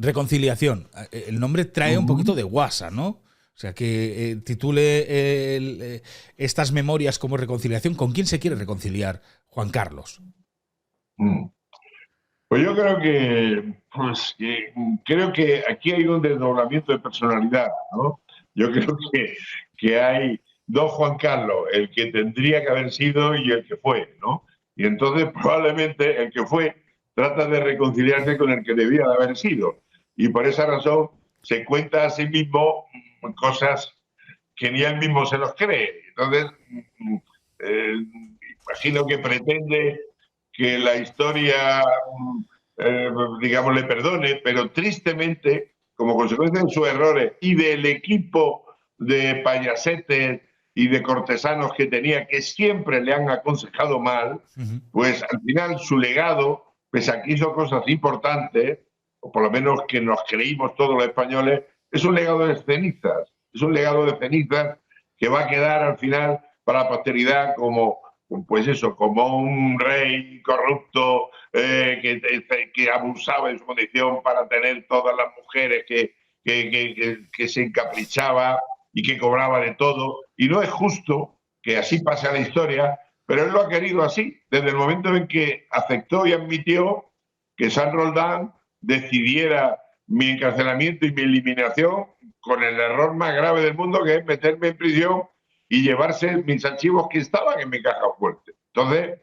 Reconciliación. El nombre trae un poquito de guasa, ¿no? O sea, que titule estas memorias como reconciliación. ¿Con quién se quiere reconciliar Juan Carlos? Mm. Pues yo creo que aquí hay un desdoblamiento de personalidad, ¿no? Yo creo que hay dos Juan Carlos, el que tendría que haber sido y el que fue, ¿no? Y entonces probablemente el que fue trata de reconciliarse con el que debía de haber sido. Y por esa razón se cuenta a sí mismo cosas que ni él mismo se los cree. Entonces, eh, imagino que pretende que la historia, eh, digamos, le perdone, pero tristemente, como consecuencia de sus errores y del equipo de payasetes y de cortesanos que tenía, que siempre le han aconsejado mal, pues al final su legado, pese a que hizo cosas importantes, o por lo menos que nos creímos todos los españoles, es un legado de cenizas. Es un legado de cenizas que va a quedar al final para la posteridad como, pues eso, como un rey corrupto que abusaba de su condición para tener todas las mujeres que se encaprichaba y que cobraba de todo. Y no es justo que así pase a la historia, pero él lo ha querido así, desde el momento en que aceptó y admitió que San Roldán decidiera mi encarcelamiento y mi eliminación con el error más grave del mundo, que es meterme en prisión y llevarse mis archivos que estaban en mi caja fuerte. Entonces,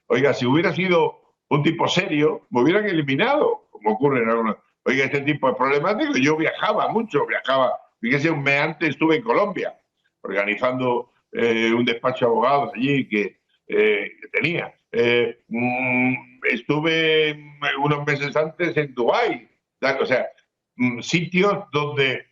oiga, si hubiera sido un tipo serio, me hubieran eliminado, como ocurre en algunos. Oiga, este tipo es problemático. Yo viajaba mucho, fíjese, un mes antes estuve en Colombia, organizando un despacho de abogados allí que tenía. Estuve unos meses antes en Dubái, o sea, sitios donde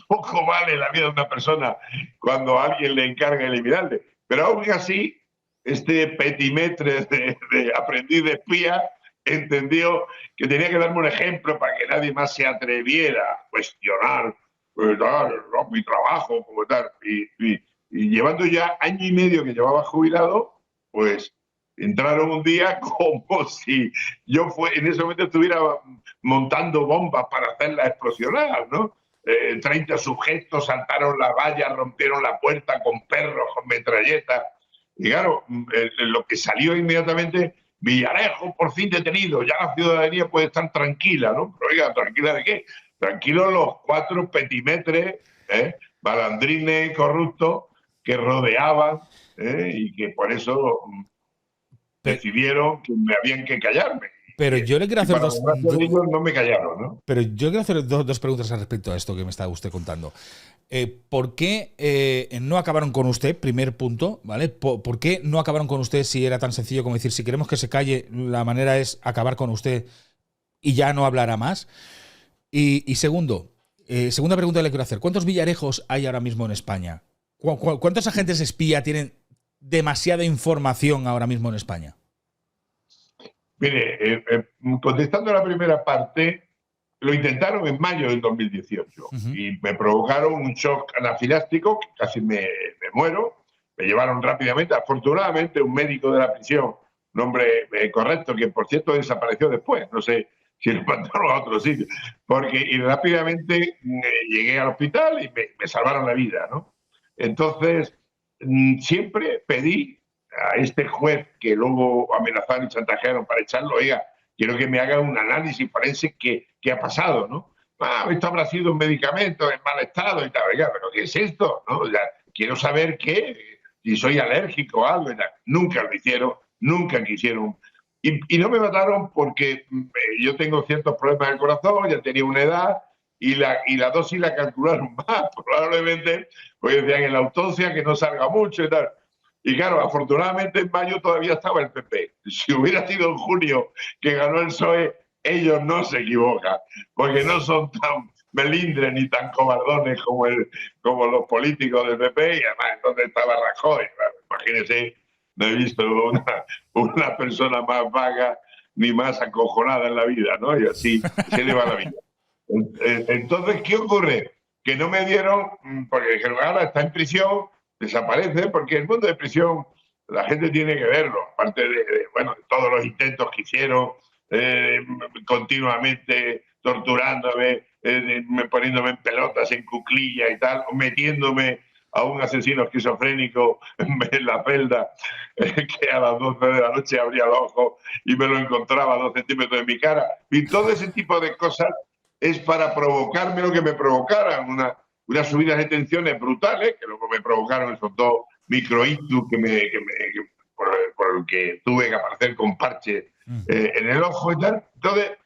poco vale la vida de una persona cuando alguien le encarga eliminarle. Pero aún así, este petimetre de aprendiz de espía entendió que tenía que darme un ejemplo para que nadie más se atreviera a cuestionar mi trabajo como tal. Y llevando ya año y medio que llevaba jubilado, pues entraron un día como si yo en ese momento estuviera montando bombas para hacerlas explosionar, ¿no? 30 sujetos saltaron la valla, rompieron la puerta con perros, con metralletas. Y claro, lo que salió inmediatamente, Villarejo por fin detenido, ya la ciudadanía puede estar tranquila, ¿no? Pero oiga, ¿tranquila de qué? Tranquilos los 4 petimetres, balandrines corruptos que rodeaban y que por eso decidieron que me habían que callarme. Pero yo le quiero Y hacer para desgracia de ellos no me callaron, ¿no? Pero yo quiero hacer dos preguntas al respecto a esto que me está usted contando. ¿Por qué no acabaron con usted? Primer punto, ¿vale? ¿Por qué no acabaron con usted si era tan sencillo como decir, si queremos que se calle, la manera es acabar con usted y ya no hablará más? Y segundo, segunda pregunta que le quiero hacer. ¿Cuántos Villarejos hay ahora mismo en España? ¿Cuántos agentes espía tienen demasiada información ahora mismo en España? Mire, contestando a la primera parte, lo intentaron en mayo del 2018 y me provocaron un shock anafiláctico, que casi me muero. Me llevaron rápidamente, afortunadamente, un médico de la prisión, un hombre correcto, que por cierto desapareció después, no sé si lo mandaron a otro sitio, y rápidamente llegué al hospital y me salvaron la vida, ¿no? Entonces, siempre pedí a este juez que luego amenazaron y chantajearon para echarlo, oiga, quiero que me haga un análisis forense qué ha pasado, ¿no? Esto habrá sido un medicamento en mal estado y tal, oiga, pero ¿qué es esto? ¿No? O sea, quiero saber si soy alérgico o algo y tal. Nunca lo hicieron, nunca quisieron. Y no me mataron porque yo tengo ciertos problemas del corazón, ya tenía una edad y la dosis la calcularon más, probablemente, porque decían en la autopsia que no salga mucho y tal. Y claro, afortunadamente en mayo todavía estaba el PP. Si hubiera sido en junio que ganó el PSOE, ellos no se equivocan, porque no son tan melindres ni tan cobardones como los políticos del PP, y además entonces estaba Rajoy. Imagínense, no he visto una persona más vaga ni más acojonada en la vida, ¿no? Y así se le va la vida. Entonces, ¿qué ocurre? Que no me dieron, porque dijeron, ahora está en prisión, desaparece, porque el mundo de prisión la gente tiene que verlo, aparte de todos los intentos que hicieron continuamente torturándome, poniéndome en pelotas, en cuclillas y tal, o metiéndome a un asesino esquizofrénico en la celda, que a las 12 de la noche abría el ojo y me lo encontraba a 2 centímetros de mi cara. Y todo ese tipo de cosas es para provocarme lo que me provocaran, unas subidas de tensiones brutales, que luego me provocaron esos 2 microictus por el que tuve que aparecer con parche en el ojo y tal. Entonces,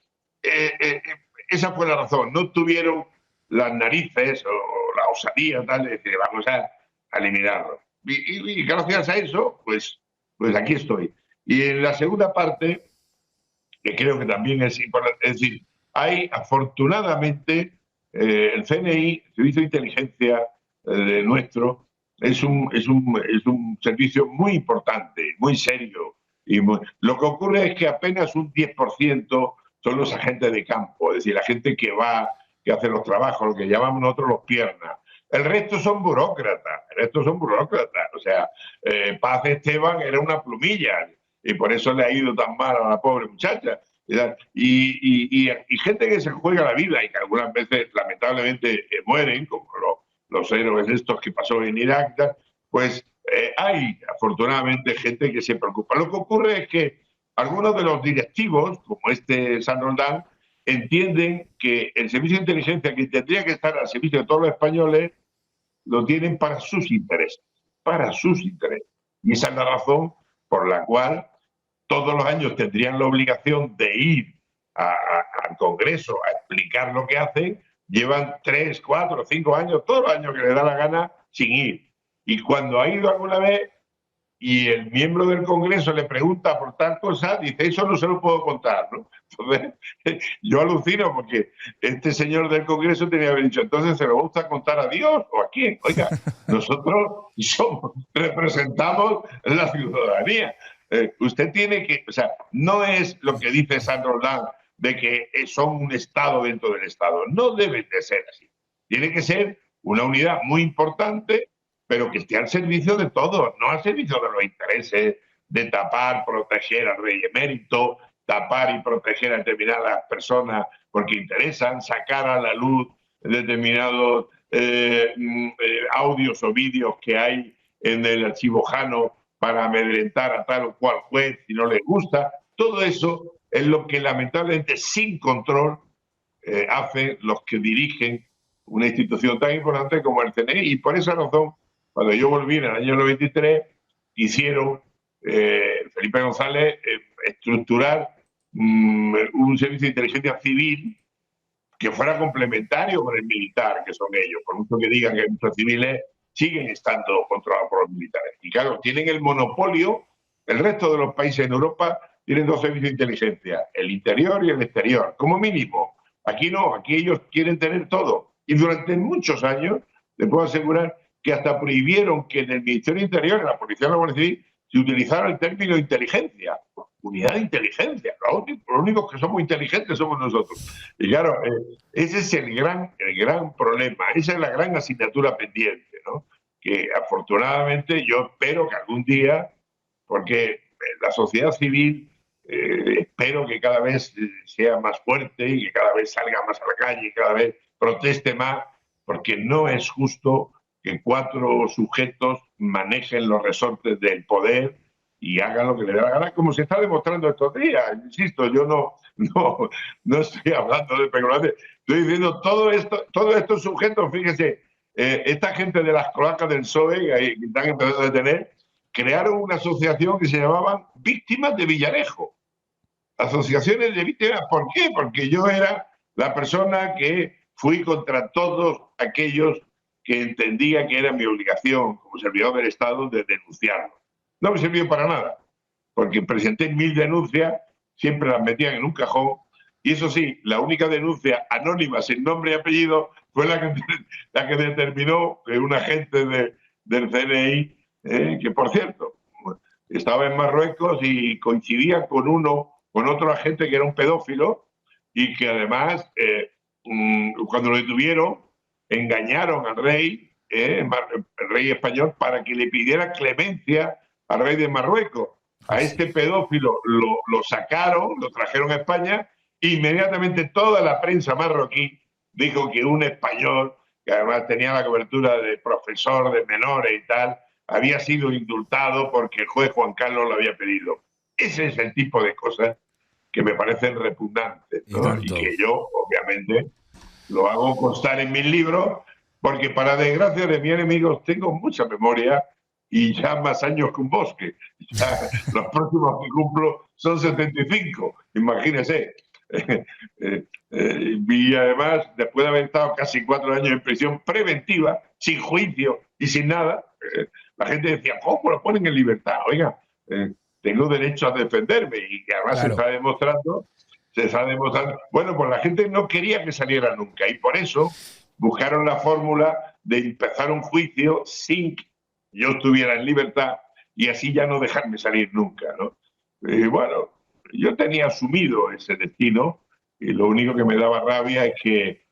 esa fue la razón. No tuvieron las narices o la osadía tal de decir, vamos a eliminarlo. Y gracias a eso, pues aquí estoy. Y en la segunda parte, que creo que también es importante, es decir, hay afortunadamente el CNI, el Servicio de Inteligencia nuestro, es un servicio muy importante, muy serio. Lo que ocurre es que apenas un 10% son los agentes de campo, es decir, la gente que va, que hace los trabajos, lo que llamamos nosotros los piernas. El resto son burócratas, O sea, Paz Esteban era una plumilla y por eso le ha ido tan mal a la pobre muchacha. Y gente que se juega la vida y que algunas veces lamentablemente mueren, como los héroes estos que pasó en Irak, pues hay afortunadamente gente que se preocupa. Lo que ocurre es que algunos de los directivos, como este San Roldán, entienden que el servicio de inteligencia que tendría que estar al servicio de todos los españoles lo tienen para sus intereses, Y esa es la razón por la cual todos los años tendrían la obligación de ir al Congreso a explicar lo que hacen, llevan 3, 4, 5 años, todos los años que les da la gana, sin ir. Y cuando ha ido alguna vez y el miembro del Congreso le pregunta por tal cosa, dice, eso no se lo puedo contar, ¿no? Entonces, yo alucino porque este señor del Congreso tenía que haber dicho, entonces, ¿se lo gusta contar a Dios o a quién? Oiga, nosotros representamos la ciudadanía. Usted tiene que, o sea, no es lo que dice San Roldán de que son un Estado dentro del Estado. No debe de ser así. Tiene que ser una unidad muy importante, pero que esté al servicio de todos, no al servicio de los intereses de tapar, proteger al rey emérito, tapar y proteger a determinadas personas porque interesan, sacar a la luz determinados audios o vídeos que hay en el archivo Jano para amedrentar a tal o cual juez si no les gusta. Todo eso es lo que lamentablemente sin control hacen los que dirigen una institución tan importante como el CNI. Y por esa razón, cuando yo volví en el año 93, hicieron Felipe González estructurar un servicio de inteligencia civil que fuera complementario con el militar, que son ellos. Por mucho que digan que muchos civiles siguen estando controlados por los militares. Y claro, tienen el monopolio. El resto de los países en Europa tienen 2 servicios de inteligencia, el interior y el exterior, como mínimo. Aquí no, aquí ellos quieren tener todo. Y durante muchos años, les puedo asegurar que hasta prohibieron que en el Ministerio de Interior, en la Policía y la Guardia Civil, se utilizara el término inteligencia, unidad de inteligencia. Los únicos que somos inteligentes somos nosotros. Y claro, ese es el gran problema, esa es la gran asignatura pendiente, ¿no? Que afortunadamente yo espero que algún día, porque la sociedad civil espero que cada vez sea más fuerte y que cada vez salga más a la calle y cada vez proteste más, porque no es justo que 4 sujetos manejen los resortes del poder y hagan lo que les dé la gana, como se está demostrando estos días. Insisto, yo no estoy hablando de especulación, estoy diciendo todos estos sujetos, fíjense, esta gente de las cloacas del PSOE, que están empezando a detener, crearon una asociación que se llamaban Víctimas de Villarejo. Asociaciones de víctimas, ¿por qué? Porque yo era la persona que fui contra todos aquellos que entendía que era mi obligación como servidor del Estado de denunciarlo. No me sirvió para nada, porque presenté 1000 denuncias, siempre las metían en un cajón, y eso sí, la única denuncia anónima, sin nombre y apellido, fue la que determinó que un agente del CNI, que por cierto, estaba en Marruecos y coincidía con otro agente que era un pedófilo y que además, cuando lo detuvieron, engañaron al rey, el rey español, para que le pidiera clemencia al rey de Marruecos. A este pedófilo lo sacaron, lo trajeron a España inmediatamente toda la prensa marroquí dijo que un español, que además tenía la cobertura de profesor de menores y tal, había sido indultado porque el juez Juan Carlos lo había pedido. Ese es el tipo de cosas que me parecen repugnantes, ¿no? Y que yo, obviamente, lo hago constar en mis libros, porque para desgracia de mis enemigos tengo mucha memoria y ya más años que un bosque. Ya los próximos que cumplo son 75, imagínese. Y además, después de haber estado casi 4 años en prisión preventiva, sin juicio y sin nada, la gente decía, ¿cómo lo ponen en libertad? Oiga, tengo derecho a defenderme, y que además Claro. se está demostrando. Bueno, pues la gente no quería que saliera nunca, y por eso buscaron la fórmula de empezar un juicio sin que yo estuviera en libertad y así ya no dejarme salir nunca, ¿no? Y bueno, yo tenía asumido ese destino, y lo único que me daba rabia es que,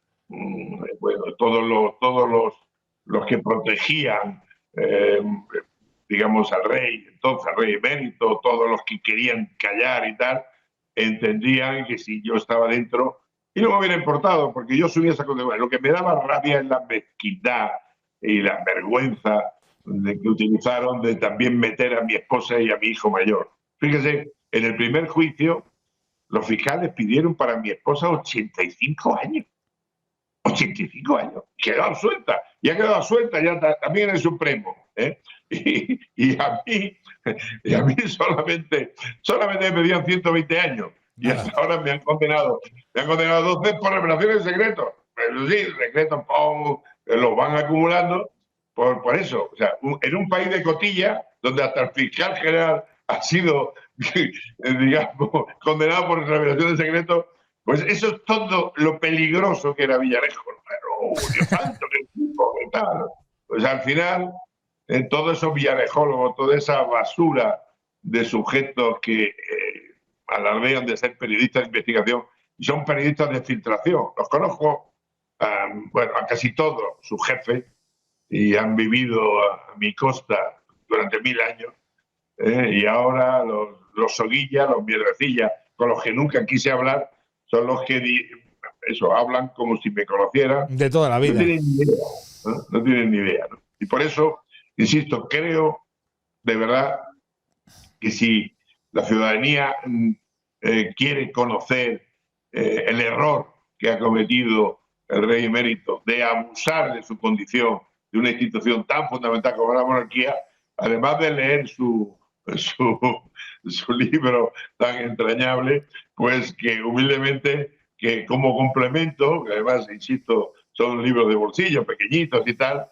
bueno, los que protegían, digamos, al rey, entonces al rey emérito, todos los que querían callar y tal, entendían que si yo estaba dentro, y no me hubiera importado, porque yo subía esa cosa. Lo que me daba rabia es la mezquindad y la vergüenza de que utilizaron de también meter a mi esposa y a mi hijo mayor. Fíjese, en el primer juicio, los fiscales pidieron para mi esposa 85 años. 85 años. Quedó absuelta. Y ha quedado absuelta ya también en el Supremo. Y a mí solamente me pedían 120 años. Y hasta ahora me han condenado 12 por revelaciones de secretos. Pero sí, secretos los van acumulando por eso. O sea, en un país de cotilla, donde hasta el fiscal general ha sido, digamos, condenado por revelación de secretos, pues eso es todo lo peligroso que era Villarejo. Pero, Dios santo, qué tipo, qué tal. Pues al final, todos esos villarejólogos, toda esa basura de sujetos que alardean de ser periodistas de investigación y son periodistas de filtración. Los conozco, bueno, a casi todos sus jefes, y han vivido a mi costa durante 1000 años. Y ahora los soguillas, los mierdecillas, con los que nunca quise hablar, son los que hablan como si me conocieran. De toda la vida. No tienen ni idea, ¿no? No tienen ni idea, ¿no? Y por eso, insisto, creo de verdad que si la ciudadanía quiere conocer el error que ha cometido el rey emérito de abusar de su condición de una institución tan fundamental como la monarquía, además de leer su libro tan entrañable, pues que humildemente, que como complemento, que además, insisto, son libros de bolsillo, pequeñitos y tal,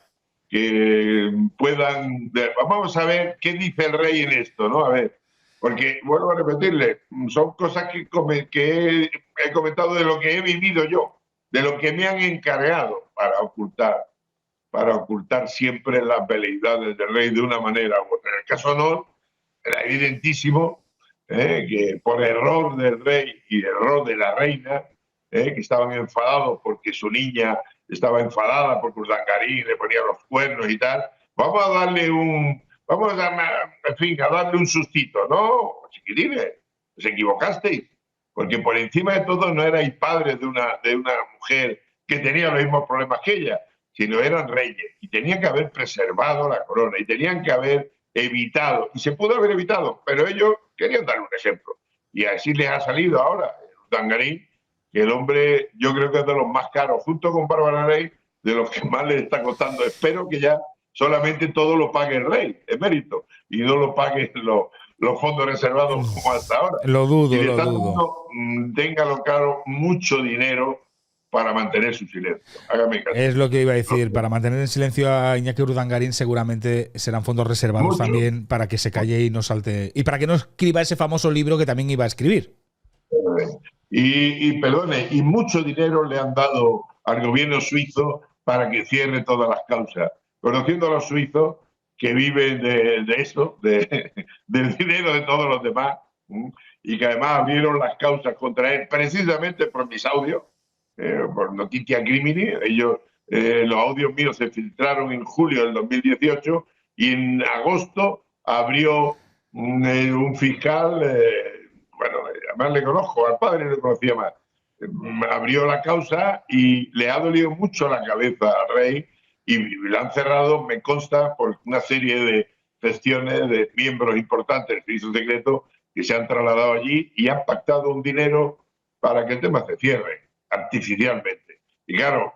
que puedan... Vamos a ver qué dice el rey en esto, ¿no? A ver, porque, vuelvo a repetirle, son cosas que he comentado de lo que he vivido yo, de lo que me han encargado para ocultar siempre las veleidades del rey de una manera u otra. En el caso no, era evidentísimo que por error del rey y error de la reina, que estaban enfadados porque su niña estaba enfadada porque Urdangarín le ponía los cuernos y tal, vamos a darle un sustito. No, chiquitines, os equivocasteis, porque por encima de todo no erais padres de una mujer que tenía los mismos problemas que ella, sino eran reyes, y tenían que haber preservado la corona, y tenían que haber evitado, y se pudo haber evitado, pero ellos querían dar un ejemplo, y así les ha salido ahora Urdangarín, que el hombre, yo creo que es de los más caros, junto con Bárbara Rey, de los que más les está costando. Espero que ya solamente todo lo pague el rey, emérito, y no lo paguen los fondos reservados como hasta ahora. Lo dudo, y lo dudo. Téngalo claro, mucho dinero para mantener su silencio. Hágame caso. Es lo que iba a decir. Para mantener en silencio a Iñaki Urdangarín seguramente serán fondos reservados también para que se calle y no salte. Y para que no escriba ese famoso libro que también iba a escribir. Perdone, y mucho dinero le han dado al gobierno suizo para que cierre todas las causas. Conociendo a los suizos que viven de eso, del dinero de todos los demás, y que además abrieron las causas contra él precisamente por mis audios, por Notitia Crimini. Los audios míos se filtraron en julio del 2018 y en agosto abrió un fiscal, bueno, además le conozco, al padre le conocía más, abrió la causa y le ha dolido mucho la cabeza al rey y la han cerrado, me consta, por una serie de gestiones de miembros importantes del servicio secreto que se han trasladado allí y han pactado un dinero para que el tema se cierre artificialmente. Y claro,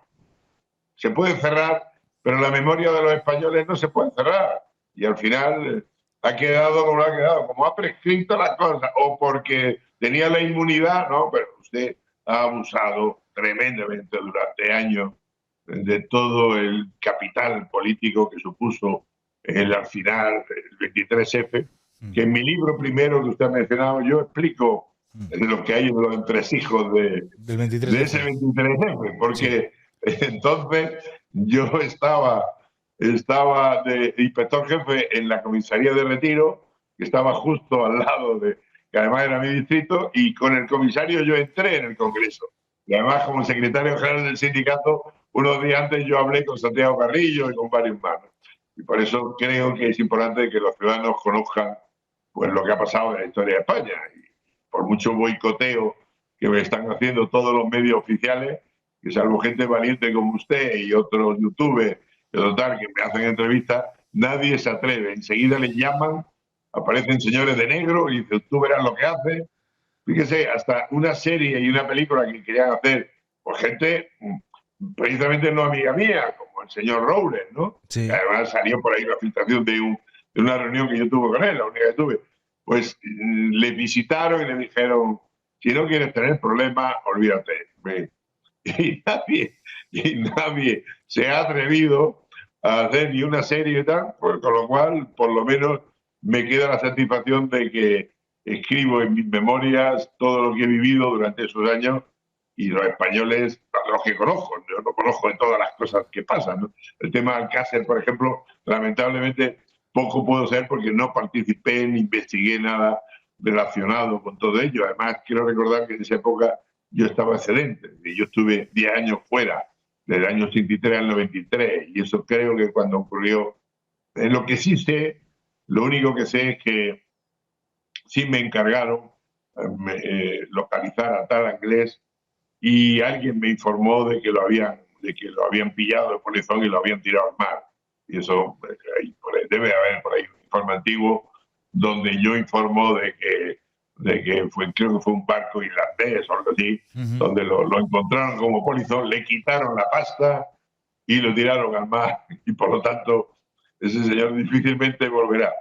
se puede cerrar, pero la memoria de los españoles no se puede cerrar. Y al final ha quedado como ha quedado, como ha prescrito la cosa, o porque tenía la inmunidad, no, pero usted ha abusado tremendamente durante años de todo el capital político que supuso al final el 23F, que en mi libro primero que usted ha mencionado yo explico lo que hay en los entresijos de ese 23F, porque entonces yo estaba de inspector jefe en la comisaría de Retiro, que estaba justo al lado de, que además era mi distrito, y con el comisario yo entré en el Congreso. Y además, como secretario general del sindicato, unos días antes yo hablé con Santiago Carrillo y con varios más. Y por eso creo que es importante que los ciudadanos conozcan pues, lo que ha pasado en la historia de España. Y por mucho boicoteo que me están haciendo todos los medios oficiales, que salvo gente valiente como usted y otros youtubers y total que me hacen entrevistas, nadie se atreve. Enseguida les llaman, aparecen señores de negro y dicen, tú verás lo que hace. Fíjese, hasta una serie y una película que querían hacer por gente precisamente no amiga mía, como el señor Rowles, ¿no? Sí. Que además salió por ahí la filtración de una reunión que yo tuve con él, la única que tuve. Pues le visitaron y le dijeron, si no quieres tener problemas, olvídate. Y nadie se ha atrevido a hacer ni una serie y tal, pues, con lo cual, por lo menos, me queda la satisfacción de que escribo en mis memorias todo lo que he vivido durante esos años y los españoles, los que conozco, yo no conozco de todas las cosas que pasan, ¿no? El tema del Alcácer, por ejemplo, lamentablemente poco puedo saber porque no participé ni investigué nada relacionado con todo ello. Además, quiero recordar que en esa época yo estaba excedente, y yo estuve 10 años fuera, del año 83 al 93, y eso creo que cuando ocurrió, lo que sí sé, lo único que sé es que sí me encargaron localizar a tal inglés y alguien me informó de que lo habían pillado de polizón y lo habían tirado al mar. Y eso debe haber por ahí un informe antiguo donde yo informo de que creo que fue un barco irlandés o algo así, donde lo encontraron como polizón, le quitaron la pasta y lo tiraron al mar. Y por lo tanto, ese señor difícilmente volverá.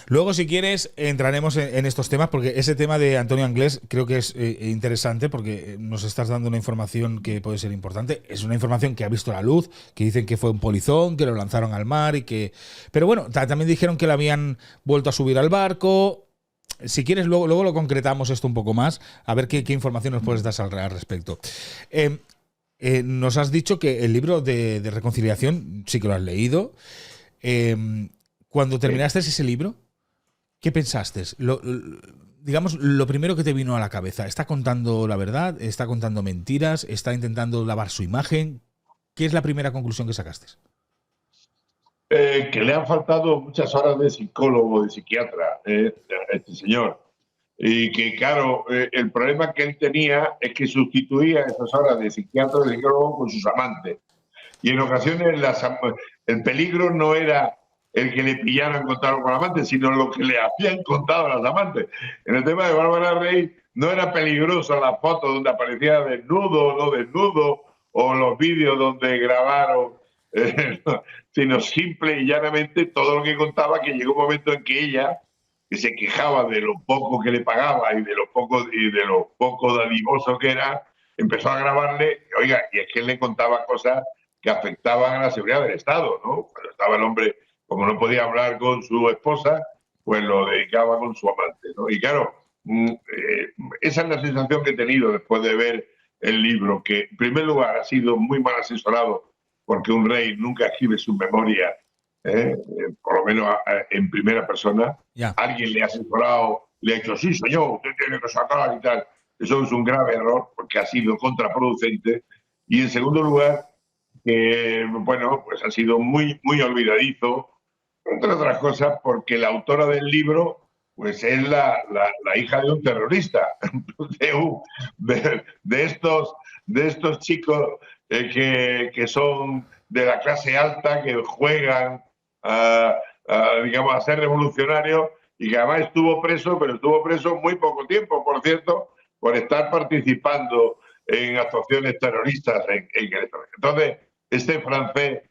Luego, si quieres, entraremos en estos temas, porque ese tema de Antonio Anglés creo que es interesante, porque nos estás dando una información que puede ser importante. Es una información que ha visto la luz, que dicen que fue un polizón, que lo lanzaron al mar y que... Pero bueno, también dijeron que lo habían vuelto a subir al barco. Si quieres, luego lo concretamos esto un poco más, a ver qué información nos puedes dar al respecto. Nos has dicho que el libro de reconciliación sí que lo has leído. Cuando terminaste ese libro, ¿qué pensaste? Digamos, lo primero que te vino a la cabeza. ¿Está contando la verdad? ¿Está contando mentiras? ¿Está intentando lavar su imagen? ¿Qué es la primera conclusión que sacaste? Que le han faltado muchas horas de psicólogo, de psiquiatra, a este señor. Y que, claro, el problema que él tenía es que sustituía esas horas de psiquiatra, de psicólogo, con sus amantes. Y en ocasiones el peligro no era el que le pillaran contado con amantes, sino lo que le habían contado a las amantes. En el tema de Bárbara Rey no era peligrosa la foto donde aparecía desnudo o no desnudo, o los vídeos donde grabaron, sino simple y llanamente todo lo que contaba, que llegó un momento en que ella, que se quejaba de lo poco que le pagaba y de lo poco dadivoso que era, empezó a grabarle, oiga, y es que él le contaba cosas que afectaban a la seguridad del Estado, ¿no? Cuando estaba el hombre, como no podía hablar con su esposa, pues lo dedicaba con su amante, ¿no? Y claro, esa es la sensación que he tenido después de ver el libro, que en primer lugar ha sido muy mal asesorado, porque un rey nunca escribe su memoria, por lo menos en primera persona. Ya. Alguien le ha asesorado, le ha dicho, sí, señor, usted tiene que sacar y tal. Eso es un grave error, porque ha sido contraproducente. Y en segundo lugar, bueno, pues ha sido muy, muy olvidadizo, entre otras cosas, porque la autora del libro pues es la hija de un terrorista, de estos chicos que son de la clase alta, que juegan digamos, a ser revolucionarios, y que además estuvo preso, pero estuvo preso muy poco tiempo, por cierto, por estar participando en actuaciones terroristas en el extranjero. Entonces, este francés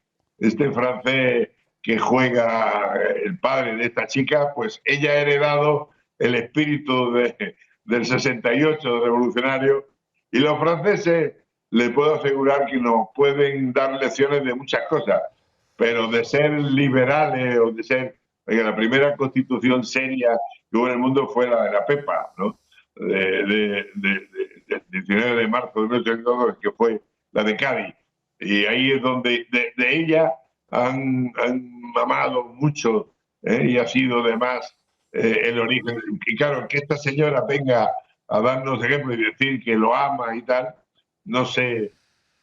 que juega el padre de esta chica, pues ella ha heredado el espíritu del 68 revolucionario, y los franceses, les puedo asegurar que nos pueden dar lecciones de muchas cosas, pero de ser liberales o de ser... La primera constitución seria que hubo en el mundo fue la de la Pepa, ¿no? Del 19 de marzo de 1802, que fue la de Cádiz. Y ahí es donde de ella han mamado mucho, y ha sido además el origen. Y claro, que esta señora venga a darnos ejemplo y decir que lo ama y tal, no sé,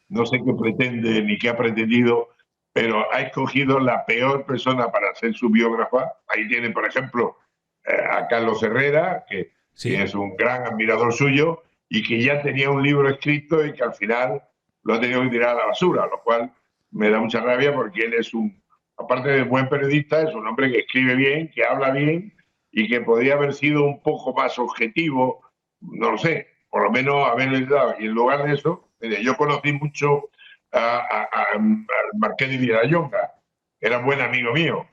no sé qué pretende ni qué ha pretendido, pero ha escogido la peor persona para ser su biógrafa. Ahí tienen, por ejemplo, a Carlos Herrera, Sí. que es un gran admirador suyo y que ya tenía un libro escrito y que al final lo ha tenido que tirar a la basura, lo cual me da mucha rabia, porque él es aparte de buen periodista, es un hombre que escribe bien, que habla bien y que podría haber sido un poco más objetivo, no lo sé, por lo menos haberle dado. Y en lugar de eso, yo conocí mucho al Marqués de Villayonga, era buen amigo mío,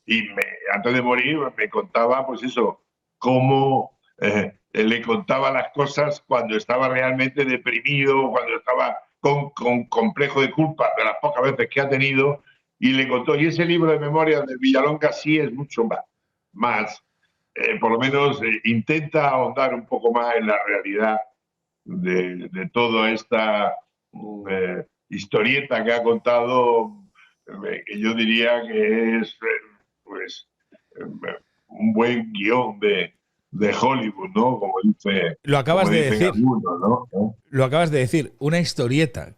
y antes de morir me contaba, pues eso, cómo le contaba las cosas cuando estaba realmente deprimido, cuando estaba con complejo de culpa de las pocas veces que ha tenido, y le contó. Y ese libro de memorias de Villalonga sí es mucho más por lo menos intenta ahondar un poco más en la realidad de toda esta historieta que ha contado, que yo diría que es pues un buen guión de Hollywood, ¿no? Lo acabas como de dicen decir. algunos, ¿no? Lo acabas de decir. Una historieta.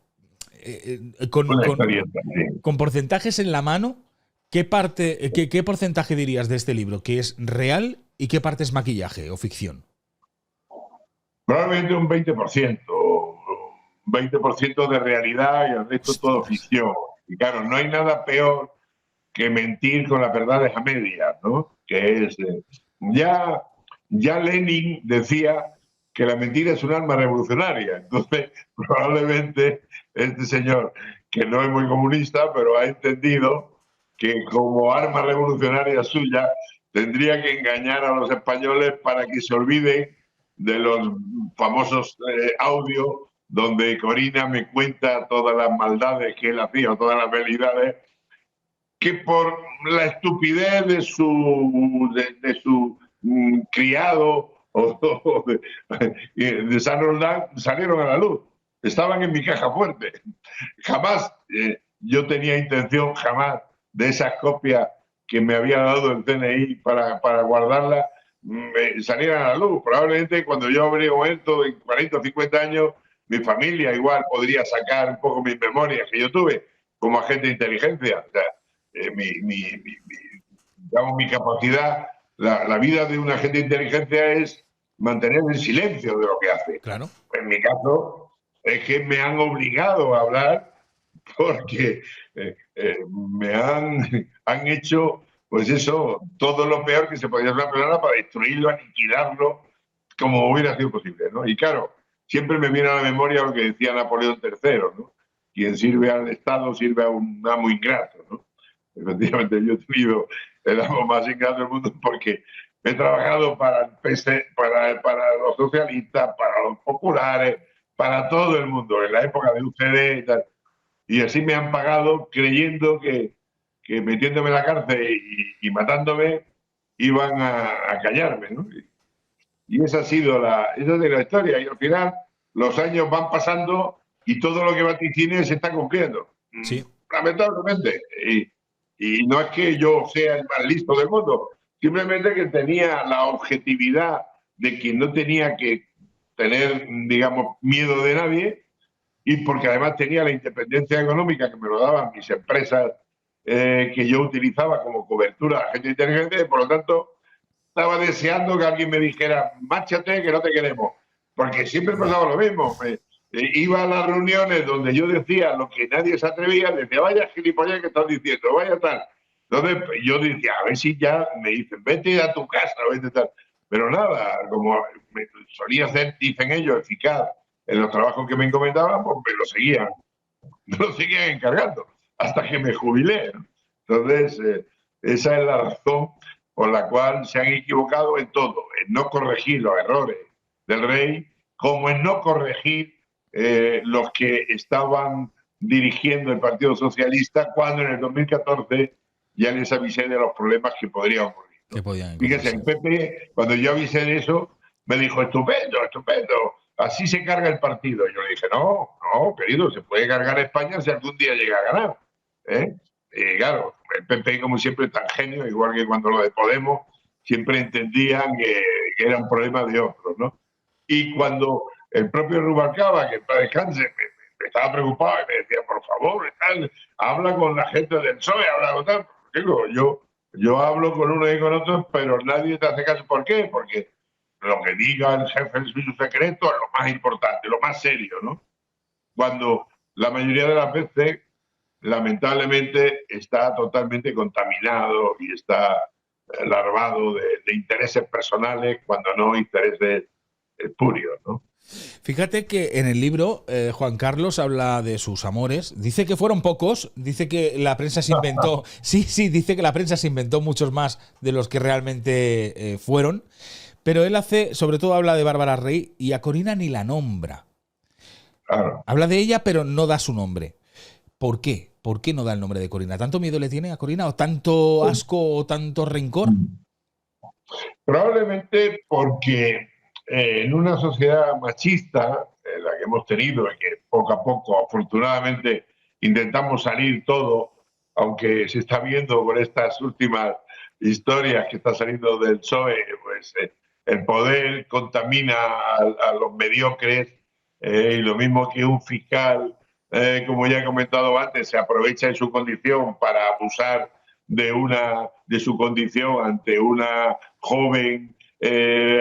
Con, Una con, historieta, sí. con porcentajes en la mano, ¿qué porcentaje dirías de este libro que es real y qué parte es maquillaje o ficción? Probablemente un 20%, un 20% de realidad y el resto todo Hostias. ficción. Y claro, no hay nada peor que mentir con las verdades a medias, ¿no? Que es... ya, ya Lenin decía que la mentira es un arma revolucionaria. Entonces, probablemente este señor, que no es muy comunista, pero ha entendido que como arma revolucionaria suya tendría que engañar a los españoles para que se olviden de los famosos audios donde Corina me cuenta todas las maldades que él hacía, todas las realidades, que por la estupidez de su criado de San Roldán salieron a la luz. Estaban en mi caja fuerte. Jamás yo tenía intención, jamás, de esas copias que me había dado el CNI para guardarlas, salieran a la luz. Probablemente cuando yo habría muerto en 40 o 50 años, mi familia igual podría sacar un poco mis memorias que yo tuve como agente de inteligencia. O sea, digamos, mi capacidad, la vida de un agente de inteligencia es mantener el silencio de lo que hace. Claro. En mi caso, es que me han obligado a hablar porque me han hecho, pues eso, todo lo peor que se podía hacer una persona para destruirlo, aniquilarlo, como hubiera sido posible, ¿no? Y claro, siempre me viene a la memoria lo que decía Napoleón III, ¿no? Quien sirve al Estado sirve a un amo ingrato, ¿no? Efectivamente, yo he tenido el amo más ingrato del mundo porque he trabajado para el PC, para los socialistas, para los populares, para todo el mundo, en la época de UCD y tal. Y así me han pagado creyendo que metiéndome en la cárcel y matándome iban a callarme, ¿no? Y esa ha sido esa es la historia. Y al final los años van pasando y todo lo que vaticine se está cumpliendo. Sí. Lamentablemente. Y no es que yo sea el más listo del mundo, simplemente que tenía la objetividad de que no tenía que tener, digamos, miedo de nadie, y porque además tenía la independencia económica que me lo daban mis empresas que yo utilizaba como cobertura de agente de inteligencia, y por lo tanto estaba deseando que alguien me dijera, márchate, que no te queremos. Porque siempre pasaba lo mismo. Iba a las reuniones donde yo decía lo que nadie se atrevía, decía, vaya gilipollas que estás diciendo, vaya tal. Entonces yo decía, a ver si ya me dicen, vete a tu casa, vete tal. Pero nada, como me solía hacer, dicen ellos, eficaz en los trabajos que me encomendaban, pues me lo seguían encargando, hasta que me jubilé, ¿no? Entonces, esa es la razón por la cual se han equivocado en todo, en no corregir los errores del rey, como en no corregir los que estaban dirigiendo el Partido Socialista cuando en el 2014 ya les avisé de los problemas que podrían ocurrir, ¿no? Que podían Fíjese, el PP, cuando yo avisé de eso, me dijo, estupendo, estupendo, así se carga el partido. Yo le dije, no, no, querido, se puede cargar España si algún día llega a ganar. ¿Eh? Y claro, el PP, como siempre, tan genio, igual que cuando lo de Podemos, siempre entendían que era un problema de otros, ¿no? Y cuando el propio Rubalcaba, que para descanse, me estaba preocupado y me decía, por favor, tal, habla con la gente del PSOE, habla con tal. Digo, yo hablo con uno y con otro, pero nadie te hace caso. ¿Por qué? Porque lo que diga el jefe del servicio secreto es lo más importante, lo más serio, ¿no? Cuando la mayoría de las veces, lamentablemente, está totalmente contaminado y está larvado de intereses personales, cuando no intereses espurios, ¿no? Fíjate que en el libro Juan Carlos habla de sus amores. Dice que fueron pocos, dice que la prensa se inventó. Sí, dice que la prensa se inventó muchos más de los que realmente fueron. Pero él hace, sobre todo habla de Bárbara Rey y a Corina ni la nombra. Claro. Habla de ella, pero no da su nombre. ¿Por qué? ¿Por qué no da el nombre de Corina? ¿Tanto miedo le tiene a Corina? ¿O tanto asco o tanto rencor? Probablemente porque en una sociedad machista, la que hemos tenido y que poco a poco, afortunadamente, intentamos salir todo, aunque se está viendo con estas últimas historias que está saliendo del PSOE, pues el poder contamina a los mediocres, y lo mismo que un fiscal, como ya he comentado antes, se aprovecha de su condición para abusar de su condición ante una joven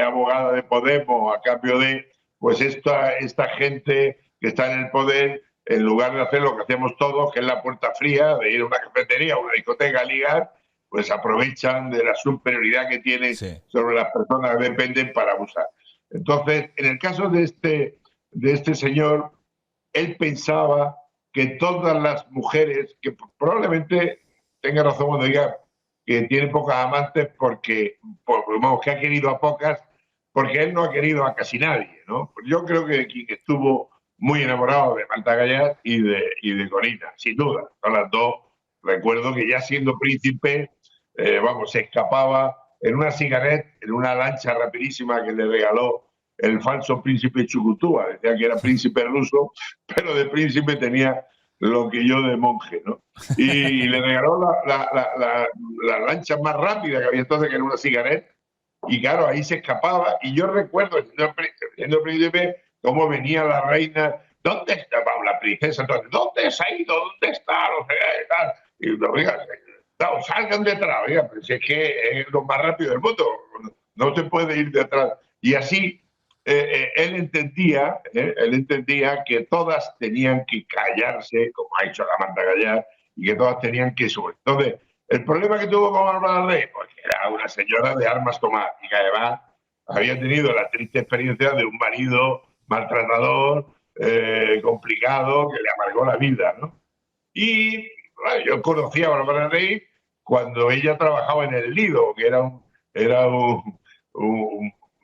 abogada de Podemos a cambio de, pues esta gente que está en el poder, en lugar de hacer lo que hacemos todos, que es la puerta fría, de ir a una cafetería o una discoteca a ligar, pues aprovechan de la superioridad que tienen sobre las personas que dependen para abusar. Entonces, en el caso de este señor, él pensaba que todas las mujeres, que probablemente tenga razón cuando diga que tiene pocas amantes porque vamos, que ha querido a pocas, porque él no ha querido a casi nadie, ¿no? Yo creo que quien estuvo muy enamorado de Marta Gallar y de Corina, sin duda, son las dos. Recuerdo que ya siendo príncipe, vamos, se escapaba en una cigarette, en una lancha rapidísima que le regaló el falso príncipe Chukutúa. Decía que era príncipe ruso, pero de príncipe tenía lo que yo de monje, ¿no? Y le regaló la lancha más rápida que había entonces, que era una cigarette, y claro, ahí se escapaba. Y yo recuerdo, siendo príncipe, cómo venía la reina, ¿dónde está la princesa? Entonces, ¿dónde se ha ido? ¿Dónde está? No sé qué, y oiga, no, salgan detrás, oiga, pero si es que es lo más rápido del mundo, no se puede ir detrás. Y así él entendía que todas tenían que callarse, como ha hecho la Marta Gallar, y que todas tenían que subir. Entonces, el problema que tuvo con Bárbara Rey, pues era una señora de armas tomadas y que además había tenido la triste experiencia de un marido maltratador, complicado, que le amargó la vida, ¿no? Y bueno, yo conocí a Bárbara Rey cuando ella trabajaba en el Lido, que era un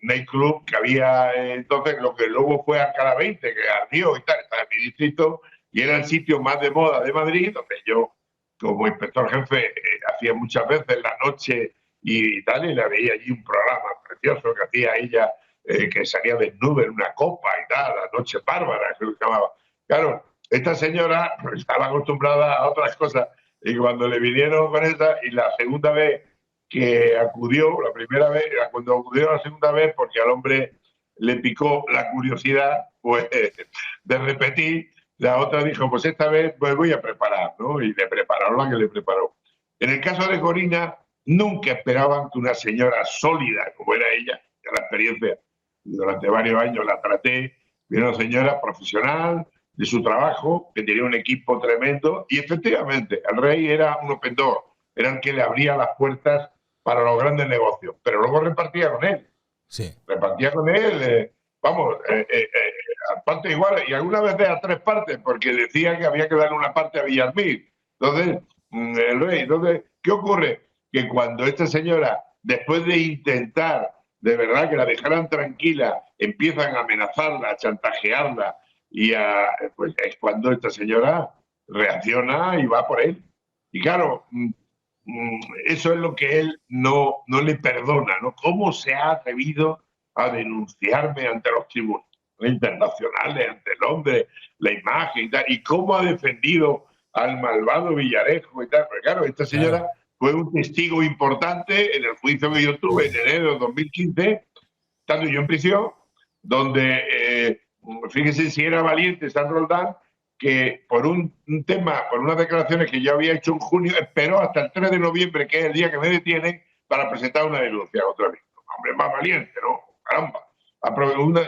nightclub que había entonces, lo que luego fue Alcalá 20, que ardió y tal, estaba en mi distrito, y era el sitio más de moda de Madrid, donde yo, como inspector jefe, hacía muchas veces la noche y tal, y le veía allí un programa precioso que hacía ella, que salía desnuda en una copa y tal, la noche bárbara, creo que se llamaba. Claro, esta señora pues, estaba acostumbrada a otras cosas, y cuando le vinieron con esa, y la segunda vez que acudió, la primera vez, cuando acudió la segunda vez, porque al hombre le picó la curiosidad, pues de repetir, la otra dijo, pues esta vez pues voy a preparar, ¿no? Y le prepararon la que le preparó. En el caso de Corina, nunca esperaban que una señora sólida, como era ella, de la experiencia, durante varios años la traté, era una señora profesional de su trabajo, que tenía un equipo tremendo, y efectivamente, el rey era un open door, era el que le abría las puertas para los grandes negocios, pero luego repartía con él. Sí. Repartía con él, vamos, a partes iguales, y algunas veces a 3 partes, porque decía que había que darle una parte a Villarmir. Entonces, el rey, entonces, ¿qué ocurre? Que cuando esta señora, después de intentar de verdad que la dejaran tranquila, empiezan a amenazarla, a chantajearla, pues es cuando esta señora reacciona y va por él. Y claro, eso es lo que él no le perdona, ¿no? ¿Cómo se ha atrevido a denunciarme ante los tribunales internacionales, ante Londres, la imagen y tal? ¿Y cómo ha defendido al malvado Villarejo y tal? Pero claro, esta señora fue un testigo importante en el juicio que yo tuve en enero de 2015, estando yo en prisión, donde, fíjese si era valiente San Roldán, que por un tema, por unas declaraciones que yo había hecho en junio, esperó hasta el 3 de noviembre, que es el día que me detienen, para presentar una denuncia otra vez. Hombre, más valiente, ¿no? Caramba.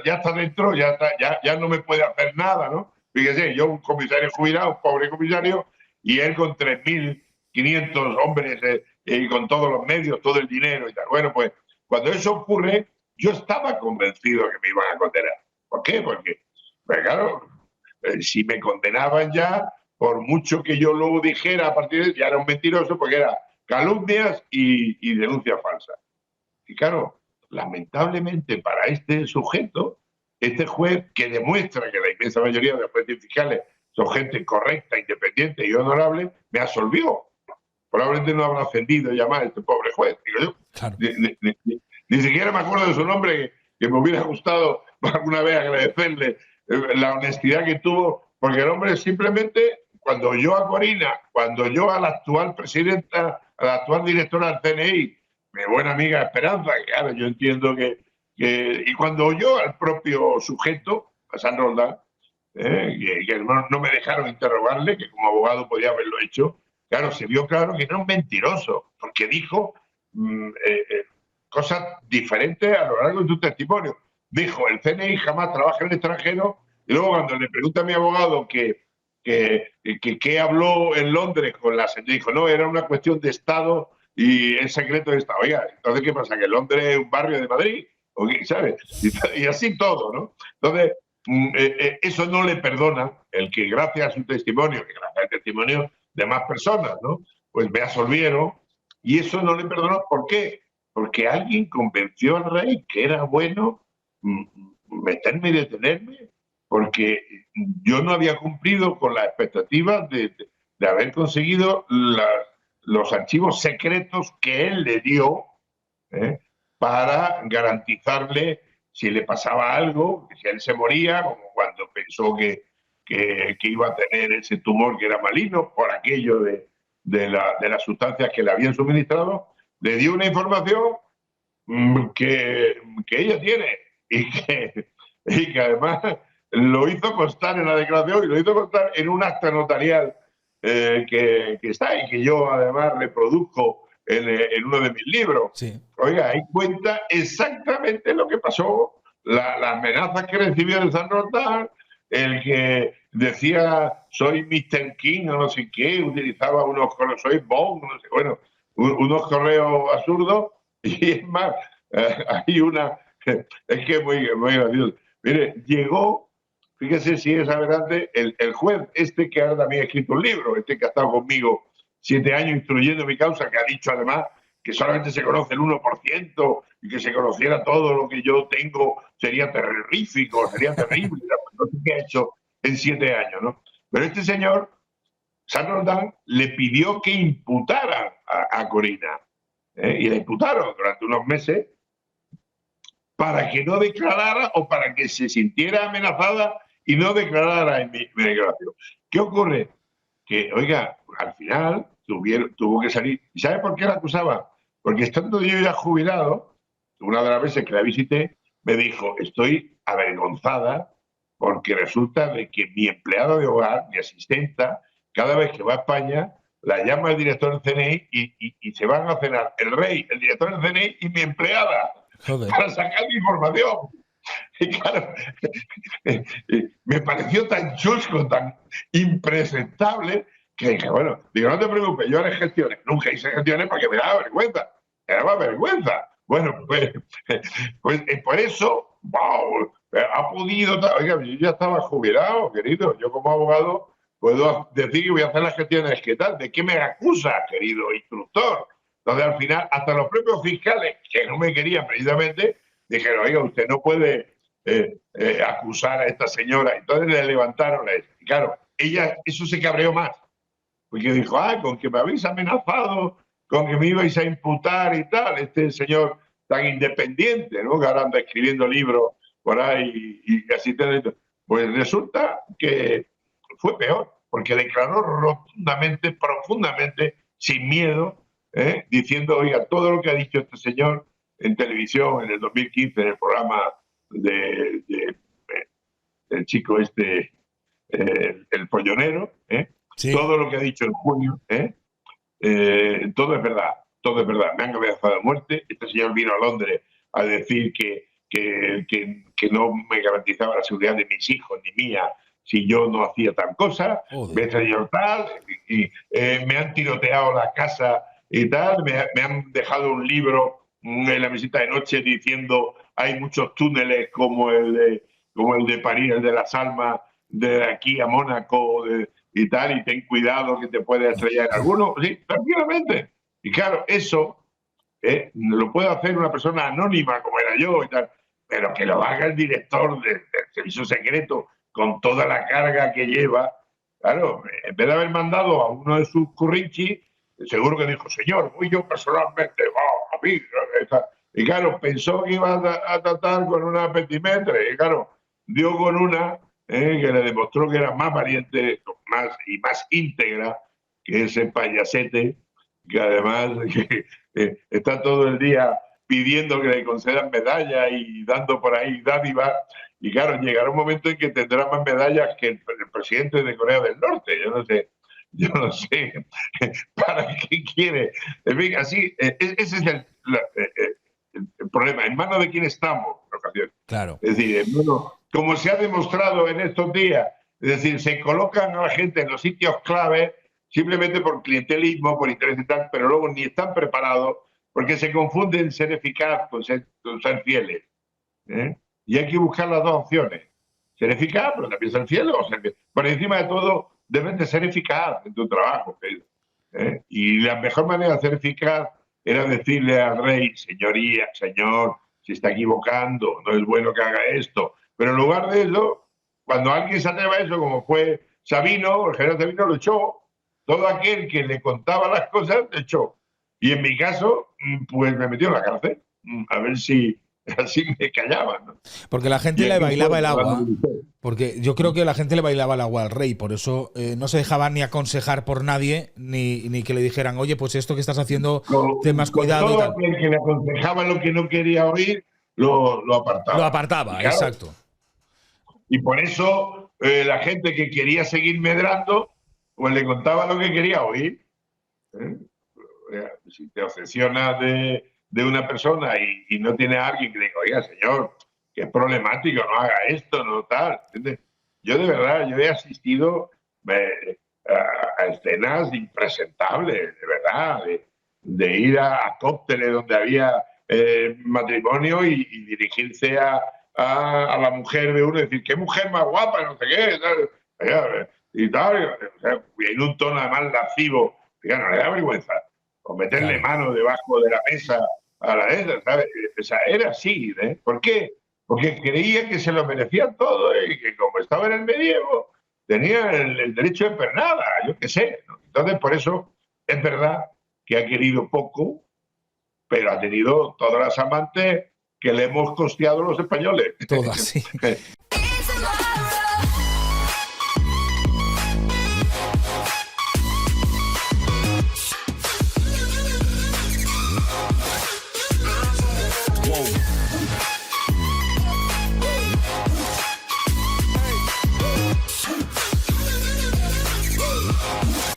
Ya está dentro, ya no me puede hacer nada, ¿no? Fíjese, yo un comisario jubilado, un pobre comisario, y él con 3.500 hombres y con todos los medios, todo el dinero y tal. Bueno, pues cuando eso ocurre, yo estaba convencido que me iban a condenar. ¿Por qué? Porque, pues claro, si me condenaban ya, por mucho que yo luego dijera a partir de ya era un mentiroso, porque era calumnias y denuncias falsas. Y claro, lamentablemente para este sujeto, este juez que demuestra que la inmensa mayoría de los jueces fiscales son gente correcta, independiente y honorable, me absolvió. Probablemente no habrá ofendido ya más este pobre juez. Digo yo, Claro. ni siquiera me acuerdo de su nombre, que me hubiera gustado alguna vez agradecerle la honestidad que tuvo, porque el hombre simplemente, cuando yo a Corina, cuando yo a la actual presidenta, a la actual directora del CNI, mi buena amiga Esperanza, que claro, yo entiendo y cuando oyó al propio sujeto, a San Roldán, que no me dejaron interrogarle, que como abogado podía haberlo hecho, claro, se vio claro que era un mentiroso, porque dijo cosas diferentes a lo largo de su testimonio. Dijo, el CNI jamás trabaja en el extranjero, y luego cuando le pregunta a mi abogado que habló en Londres con la señora, dijo, no, era una cuestión de Estado y es secreto de Estado. Oiga, entonces, ¿qué pasa? ¿Que Londres es un barrio de Madrid? ¿O qué, ¿sabes? Y así todo, ¿no? Entonces, eso no le perdona el que gracias a su testimonio, que gracias al testimonio de más personas, ¿no? Pues me absolvieron, y eso no le perdonó. ¿Por qué? Porque alguien convenció al rey que era bueno meterme y detenerme, porque yo no había cumplido con las expectativas de haber conseguido los archivos secretos que él le dio para garantizarle si le pasaba algo, si él se moría, como cuando pensó que iba a tener ese tumor que era maligno por aquello de las sustancias que le habían suministrado, le dio una información que ella tiene y que además lo hizo constar en la declaración y lo hizo constar en un acta notarial que está y que yo además reproduzco en uno de mis libros. Sí. Oiga, ahí cuenta exactamente lo que pasó, las amenazas que recibió de San Roldán, el que decía soy Mr. King o no sé qué, utilizaba unos correos, soy Bond, no sé, bueno, unos correos absurdos. Y es más, hay una, es que es muy gracioso. Mire, llegó, fíjese si es adelante, el juez, este que ahora también ha escrito un libro, este que ha estado conmigo 7 años instruyendo mi causa, que ha dicho además que solamente se conoce el 1% y que se conociera todo lo que yo tengo sería terrorífico, sería terrible. No sé qué ha hecho en 7 años, ¿no? Pero este señor, San Roldán, le pidió que imputara a Corina. Y la imputaron durante unos meses para que no declarara o para que se sintiera amenazada y no declarara en mi declaración. ¿Qué ocurre? Que, oiga, al final tuvo que salir. ¿Y sabe por qué la acusaba? Porque estando yo ya jubilado, una de las veces que la visité, me dijo, estoy avergonzada porque resulta de que mi empleado de hogar, mi asistenta, cada vez que va a España, la llama el director del CNI y se van a cenar el rey, el director del CNI y mi empleada. Joder. Para sacar mi información. Y claro, me pareció tan chusco, tan impresentable, que dije, bueno, digo, no te preocupes, yo haré gestiones. Nunca hice gestiones porque me daba vergüenza. Me daba vergüenza. Bueno, pues por eso, wow, ha podido... Oiga, yo ya estaba jubilado, querido. Yo como abogado puedo decir que voy a hacer las gestiones. ¿Qué tal? ¿De qué me acusa, querido instructor? Entonces, al final, hasta los propios fiscales, que no me querían precisamente, dijeron, oiga, usted no puede acusar a esta señora. Entonces le levantaron a ella. Y claro, ella, eso se cabreó más. Porque dijo, con que me habéis amenazado, con que me ibais a imputar y tal, este señor tan independiente, ¿no? Que ahora anda escribiendo libros por ahí y así tal. Pues resulta que fue peor, porque declaró rotundamente, profundamente, sin miedo, diciendo, oiga, todo lo que ha dicho este señor en televisión en el 2015, en el programa del chico este, el pollonero, sí. Todo lo que ha dicho en junio, todo es verdad, todo es verdad. Me han amenazado de muerte. Este señor vino a Londres a decir que no me garantizaba la seguridad de mis hijos ni mía si yo no hacía tal cosa. Me señor tal, y me han tiroteado la casa y tal, me han dejado un libro en la visita de noche diciendo hay muchos túneles como el de París, el de las Almas, de aquí a Mónaco y tal, y ten cuidado que te puede estrellar alguno. Sí, tranquilamente. Y claro, eso lo puede hacer una persona anónima como era yo y tal, pero que lo haga el director del servicio secreto con toda la carga que lleva. Claro, en vez de haber mandado a uno de sus currinchis, seguro que dijo, señor, voy yo personalmente, a mí. Y claro, pensó que iba a tratar con una petimetre, y claro, dio con una que le demostró que era más valiente y más íntegra que ese payasete, que además está todo el día pidiendo que le concedan medallas y dando por ahí dádivas. Y claro, llegará un momento en que tendrá más medallas que el presidente de Corea del Norte. Yo no sé para qué quiere. En fin, así, ese es el problema. ¿En manos de quién estamos? Claro. Es decir, como se ha demostrado en estos días, es decir, se colocan a la gente en los sitios claves simplemente por clientelismo, por interés y tal, pero luego ni están preparados porque se confunden ser eficaz con ser fieles. Y hay que buscar las dos opciones. Ser eficaz, pero también ser fiel. O ser fiel. Por encima de todo, debes de ser eficaz en tu trabajo. Y la mejor manera de ser eficaz era decirle al rey, señoría, señor, se está equivocando, no es bueno que haga esto. Pero en lugar de eso, cuando alguien se atreva a eso, como fue Sabino, el general Sabino lo echó. Todo aquel que le contaba las cosas, lo echó. Y en mi caso, pues me metió en la cárcel. A ver si así me callaban, ¿no? Porque la gente le bailaba el agua. Porque yo creo que la gente le bailaba el agua al rey. Por eso no se dejaba ni aconsejar por nadie, ni que le dijeran, oye, pues esto que estás haciendo, ten más cuidado. Todo aquel que le aconsejaba lo que no quería oír, lo apartaba. Lo apartaba, claro, exacto. Y por eso la gente que quería seguir medrando, pues le contaba lo que quería oír. Si te obsesionas de una persona y no tiene a alguien que le diga, oiga, señor, que es problemático, no haga esto, no tal. ¿Entiendes? Yo de verdad, yo he asistido a escenas impresentables, de verdad, de ir a cócteles donde había matrimonio y dirigirse a la mujer de uno y decir, qué mujer más guapa, no sé qué, tal, y tal, en un tono además lascivo. Fíjate, no le da vergüenza. O meterle mano debajo de la mesa a la esa, ¿sabes? O sea, era así, ¿eh? ¿Por qué? Porque creía que se lo merecían todo y que como estaba en el medievo, tenía el derecho de pernada, yo qué sé, ¿no? Entonces, por eso, es verdad que ha querido poco, pero ha tenido todas las amantes que le hemos costeado los españoles. Todas, sí.